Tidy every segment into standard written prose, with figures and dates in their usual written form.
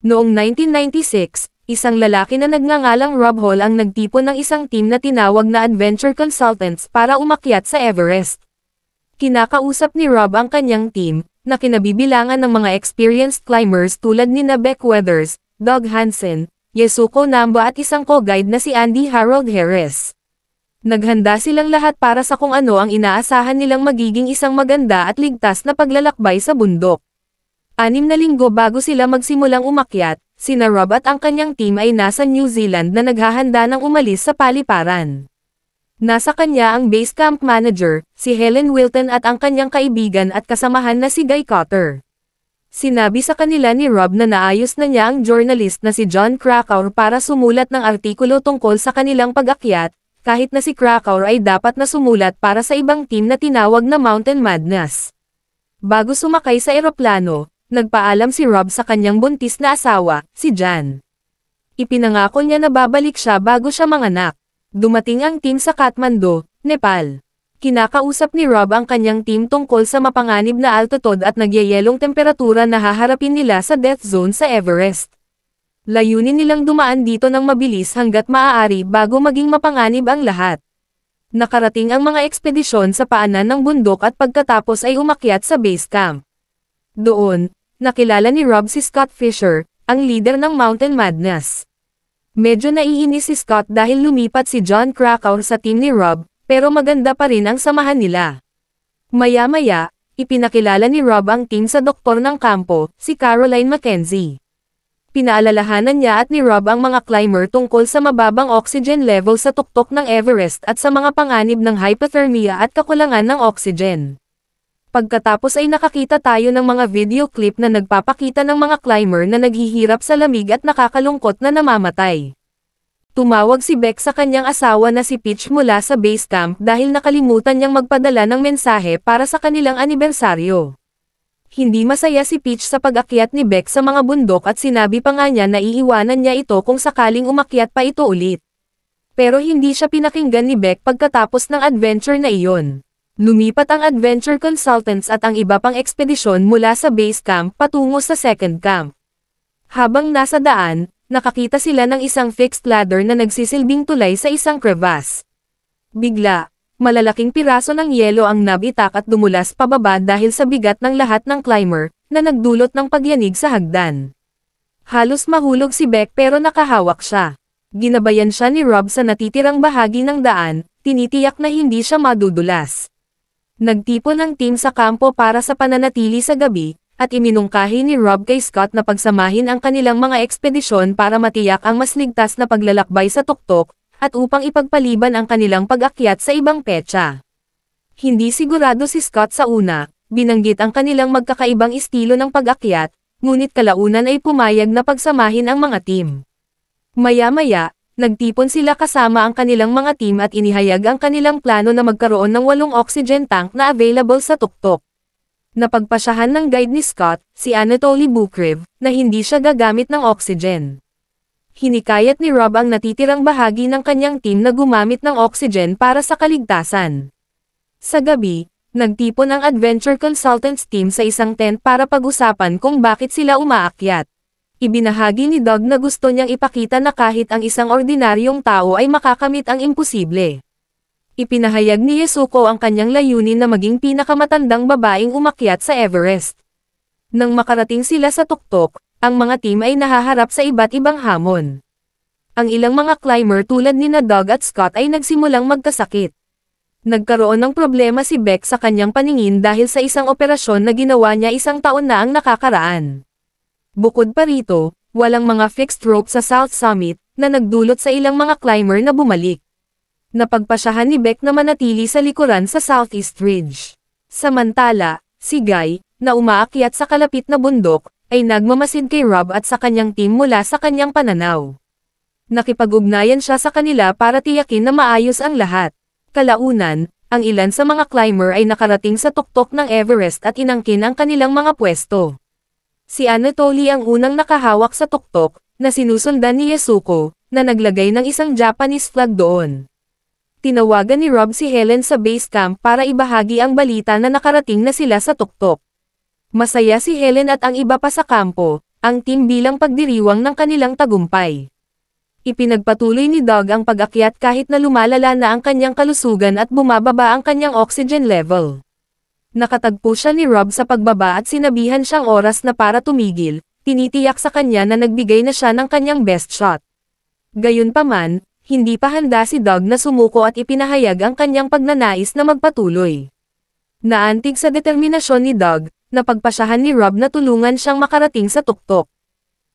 Noong 1996, isang lalaki na nagngangalang Rob Hall ang nagtipon ng isang team na tinawag na Adventure Consultants para umakyat sa Everest. Kinakausap ni Rob ang kanyang team, na kinabibilangan ng mga experienced climbers tulad ni Beck Weathers, Doug Hansen, Yasuko Namba at isang co-guide na si Andy Harold Harris. Naghanda silang lahat para sa kung ano ang inaasahan nilang magiging isang maganda at ligtas na paglalakbay sa bundok. 6 na linggo bago sila magsimulang umakyat, sina Rob at ang kanyang team ay nasa New Zealand na naghahanda ng umalis sa paliparan. Nasa kanya ang base camp manager, si Helen Wilton at ang kanyang kaibigan at kasamahan na si Guy Cotter. Sinabi sa kanila ni Rob na naayos na niya ang journalist na si John Krakauer para sumulat ng artikulo tungkol sa kanilang pag-akyat, kahit na si Krakauer ay dapat na sumulat para sa ibang team na tinawag na Mountain Madness. Bago sumakay sa eroplano, nagpaalam si Rob sa kanyang buntis na asawa, si Jan. Ipinangako niya na babalik siya bago siya manganak. Dumating ang team sa Kathmandu, Nepal. Kinakausap ni Rob ang kanyang team tungkol sa mapanganib na altitude at nagyayelong temperatura na haharapin nila sa death zone sa Everest. Layunin nilang dumaan dito ng mabilis hanggat maaari bago maging mapanganib ang lahat. Nakarating ang mga ekspedisyon sa paanan ng bundok at pagkatapos ay umakyat sa base camp. Doon, nakilala ni Rob si Scott Fisher, ang leader ng Mountain Madness. Medyo naiinis si Scott dahil lumipat si John Krakauer sa team ni Rob, pero maganda pa rin ang samahan nila. Maya-maya, ipinakilala ni Rob ang team sa doktor ng kampo, si Caroline Mackenzie. Pinaalalahanan niya at ni Rob ang mga climber tungkol sa mababang oxygen level sa tuktok ng Everest at sa mga panganib ng hypothermia at kakulangan ng oxygen. Pagkatapos ay nakakita tayo ng mga video clip na nagpapakita ng mga climber na naghihirap sa lamig at nakakalungkot na namamatay. Tumawag si Beck sa kanyang asawa na si Peach mula sa base camp dahil nakalimutan niyang magpadala ng mensahe para sa kanilang anibersaryo. Hindi masaya si Peach sa pag-akyat ni Beck sa mga bundok at sinabi pa nga niya na iiwanan niya ito kung sakaling umakyat pa ito ulit. Pero hindi siya pinakinggan ni Beck pagkatapos ng adventure na iyon. Lumipat ang Adventure Consultants at ang iba pang ekspedisyon mula sa base camp patungo sa second camp. Habang nasa daan, nakakita sila ng isang fixed ladder na nagsisilbing tulay sa isang crevasse. Bigla, malalaking piraso ng yelo ang nabitak at dumulas pababa dahil sa bigat ng lahat ng climber, na nagdulot ng pagyanig sa hagdan. Halos mahulog si Beck pero nakahawak siya. Ginabayan siya ni Rob sa natitirang bahagi ng daan, tinitiyak na hindi siya madudulas. Nagtipon ang team sa kampo para sa pananatili sa gabi, at iminungkahi ni Rob kay Scott na pagsamahin ang kanilang mga ekspedisyon para matiyak ang mas ligtas na paglalakbay sa tuktok, at upang ipagpaliban ang kanilang pag-akyat sa ibang petsa. Hindi sigurado si Scott sa una, binanggit ang kanilang magkakaibang estilo ng pag-akyat, ngunit kalaunan ay pumayag na pagsamahin ang mga team. Maya-maya, nagtipon sila kasama ang kanilang mga team at inihayag ang kanilang plano na magkaroon ng 8 oxygen tank na available sa tuktok. Napagpasyahan ng guide ni Scott, si Anatoly Bukrev, na hindi siya gagamit ng oxygen. Hinikayat ni Rob ang natitirang bahagi ng kanyang team na gumamit ng oxygen para sa kaligtasan. Sa gabi, nagtipon ang Adventure Consultants team sa isang tent para pag-usapan kung bakit sila umaakyat. Ibinahagi ni Doug na gusto niyang ipakita na kahit ang isang ordinaryong tao ay makakamit ang imposible. Ipinahayag ni Yasuko ang kanyang layunin na maging pinakamatandang babaeng umakyat sa Everest. Nang makarating sila sa tuktok, ang mga team ay nahaharap sa iba't ibang hamon. Ang ilang mga climber tulad ni Doug at Scott ay nagsimulang magkasakit. Nagkaroon ng problema si Beck sa kanyang paningin dahil sa isang operasyon na ginawa niya 1 taon na ang nakakaraan. Bukod pa rito, walang mga fixed rope sa South Summit, na nagdulot sa ilang mga climber na bumalik. Napagpasyahan ni Beck na manatili sa likuran sa Southeast Ridge. Samantala, si Guy, na umaakyat sa kalapit na bundok, ay nagmamasid kay Rob at sa kanyang team mula sa kanyang pananaw. Nakipag-ugnayan siya sa kanila para tiyakin na maayos ang lahat. Kalaunan, ang ilan sa mga climber ay nakarating sa tuktok ng Everest at inangkin ang kanilang mga pwesto. Si Anatoly ang unang nakahawak sa tuktok, na sinusundan ni Yasuko, na naglagay ng isang Japanese flag doon. Tinawagan ni Rob si Helen sa base camp para ibahagi ang balita na nakarating na sila sa tuktok. Masaya si Helen at ang iba pa sa kampo, ang team bilang pagdiriwang ng kanilang tagumpay. Ipinagpatuloy ni Doug ang pag-akyat kahit na lumalala na ang kanyang kalusugan at bumababa ang kanyang oxygen level. Nakatagpo siya ni Rob sa pagbaba at sinabihan siyang oras na para tumigil, tinitiyak sa kanya na nagbigay na siya ng kanyang best shot. Gayunpaman, hindi pa handa si Doug na sumuko at ipinahayag ang kanyang pagnanais na magpatuloy. Naantig sa determinasyon ni Doug, napagpasyahan ni Rob na tulungan siyang makarating sa tuktok.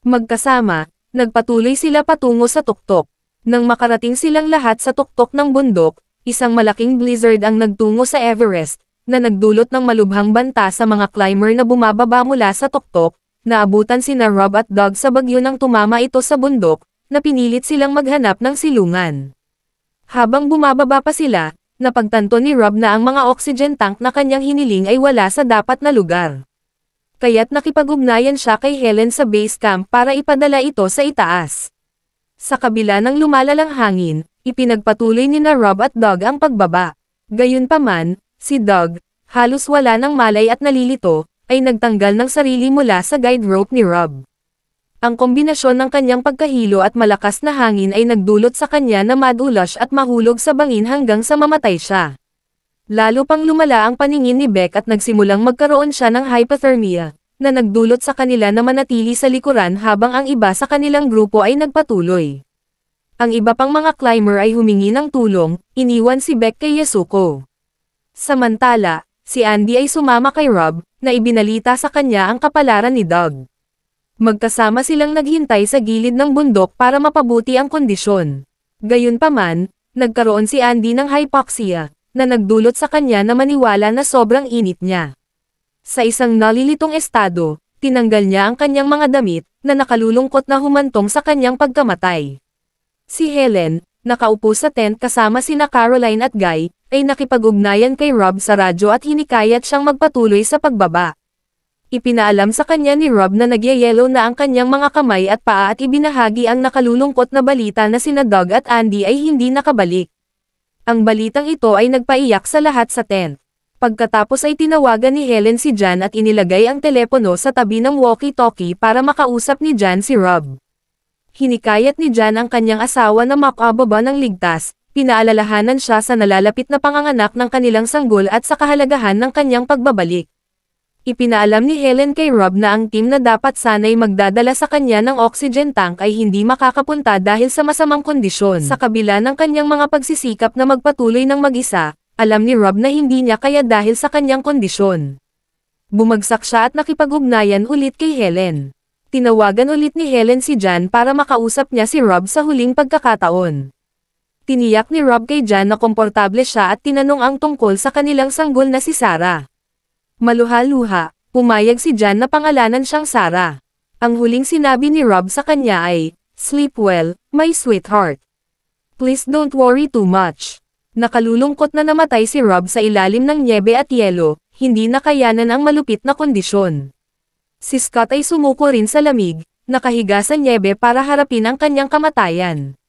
Magkasama, nagpatuloy sila patungo sa tuktok. Nang makarating silang lahat sa tuktok ng bundok, isang malaking blizzard ang nagtungo sa Everest, na nagdulot ng malubhang banta sa mga climber na bumababa mula sa tuktok. Naabutan sina Rob at Doug sa bagyo nang tumama ito sa bundok, na pinilit silang maghanap ng silungan. Habang bumababa pa sila, napagtanto ni Rob na ang mga oxygen tank na kanyang hiniling ay wala sa dapat na lugar. Kaya't nakipag-ugnayan siya kay Helen sa base camp para ipadala ito sa itaas. Sa kabila ng lumalalang hangin, ipinagpatuloy ni Rob at Doug ang pagbaba. Gayunpaman, si Doug, halos wala ng malay at nalilito, ay nagtanggal ng sarili mula sa guide rope ni Rob. Ang kombinasyon ng kanyang pagkahilo at malakas na hangin ay nagdulot sa kanya na madulas at mahulog sa bangin hanggang sa mamatay siya. Lalo pang lumala ang paningin ni Beck at nagsimulang magkaroon siya ng hypothermia, na nagdulot sa kanila na manatili sa likuran habang ang iba sa kanilang grupo ay nagpatuloy. Ang iba pang mga climber ay humingi ng tulong, iniwan si Beck kay Yasuko. Samantala, si Andy ay sumama kay Rob, na ibinalita sa kanya ang kapalaran ni Doug. Magkasama silang naghintay sa gilid ng bundok para mapabuti ang kondisyon. Gayunpaman, nagkaroon si Andy ng hypoxia, na nagdulot sa kanya na maniwala na sobrang init niya. Sa isang nalilitong estado, tinanggal niya ang kanyang mga damit, na nakalulungkot na humantong sa kanyang pagkamatay. Si Helen, nakaupo sa tent kasama sina Caroline at Guy, ay nakipag-ugnayan kay Rob sa radyo at hinikayat siyang magpatuloy sa pagbaba. Ipinaalam sa kanya ni Rob na nagyayelo na ang kanyang mga kamay at paa at ibinahagi ang nakalulungkot na balita na sina Doug at Andy ay hindi nakabalik. Ang balitang ito ay nagpaiyak sa lahat sa tent. Pagkatapos ay tinawagan ni Helen si Jan at inilagay ang telepono sa tabi ng walkie-talkie para makausap ni Jan si Rob. Hinikayat ni Jan ang kanyang asawa na makababa ng ligtas, pinaalalahanan siya sa nalalapit na panganganak ng kanilang sanggol at sa kahalagahan ng kanyang pagbabalik. Ipinaalam ni Helen kay Rob na ang team na dapat sana'y magdadala sa kanya ng oxygen tank ay hindi makakapunta dahil sa masamang kondisyon. Sa kabila ng kanyang mga pagsisikap na magpatuloy ng mag-isa, alam ni Rob na hindi niya kaya dahil sa kanyang kondisyon. Bumagsak siya at nakipag-ugnayan ulit kay Helen. Tinawagan ulit ni Helen si Jan para makausap niya si Rob sa huling pagkakataon. Tiniyak ni Rob kay Jan na komportable siya at tinanong ang tungkol sa kanilang sanggol na si Sarah. Maluha-luha, pumayag si Jan na pangalanan siyang Sarah. Ang huling sinabi ni Rob sa kanya ay, "Sleep well, my sweetheart. Please don't worry too much." Nakalulungkot na namatay si Rob sa ilalim ng nyebe at yelo, hindi nakayanan ang malupit na kondisyon. Si Scott ay sumuko rin sa lamig, nakahiga sa nyebe para harapin ang kanyang kamatayan.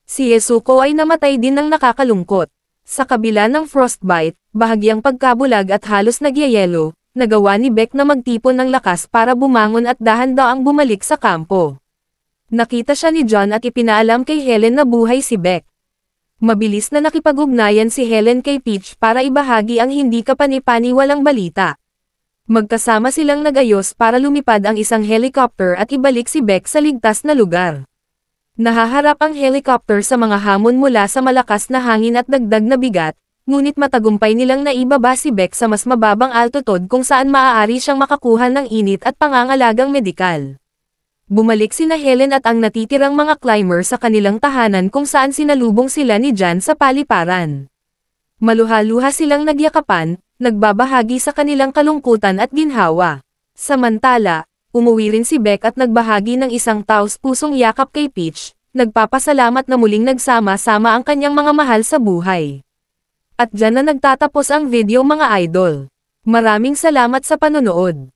Si Yasuko ay namatay din ng nakakalungkot. Sa kabila ng frostbite, bahagyang pagkabulag at halos nagyayelo, nagawa ni Beck na magtipon ng lakas para bumangon at dahan-daang bumalik sa kampo. Nakita siya ni John at ipinaalam kay Helen na buhay si Beck. Mabilis na nakipag-ugnayan si Helen kay Peach para ibahagi ang hindi kapani-paniwalang balita. Magkasama silang nagayos para lumipad ang isang helicopter at ibalik si Beck sa ligtas na lugar. Nahaharap ang helicopter sa mga hamon mula sa malakas na hangin at dagdag na bigat, ngunit matagumpay nilang naibaba si Beck sa mas mababang altitude kung saan maaari siyang makakuha ng init at pangangalagang medikal. Bumalik sina Helen at ang natitirang mga climber sa kanilang tahanan kung saan sinalubong sila ni Jan sa paliparan. Maluha-luha silang nagyakapan, nagbabahagi sa kanilang kalungkutan at ginhawa. Samantala, umuwi rin si Beck at nagbahagi ng isang taos-pusong yakap kay Peach, nagpapasalamat na muling nagsama-sama ang kanyang mga mahal sa buhay. At dyan na nagtatapos ang video mga idol. Maraming salamat sa panonood.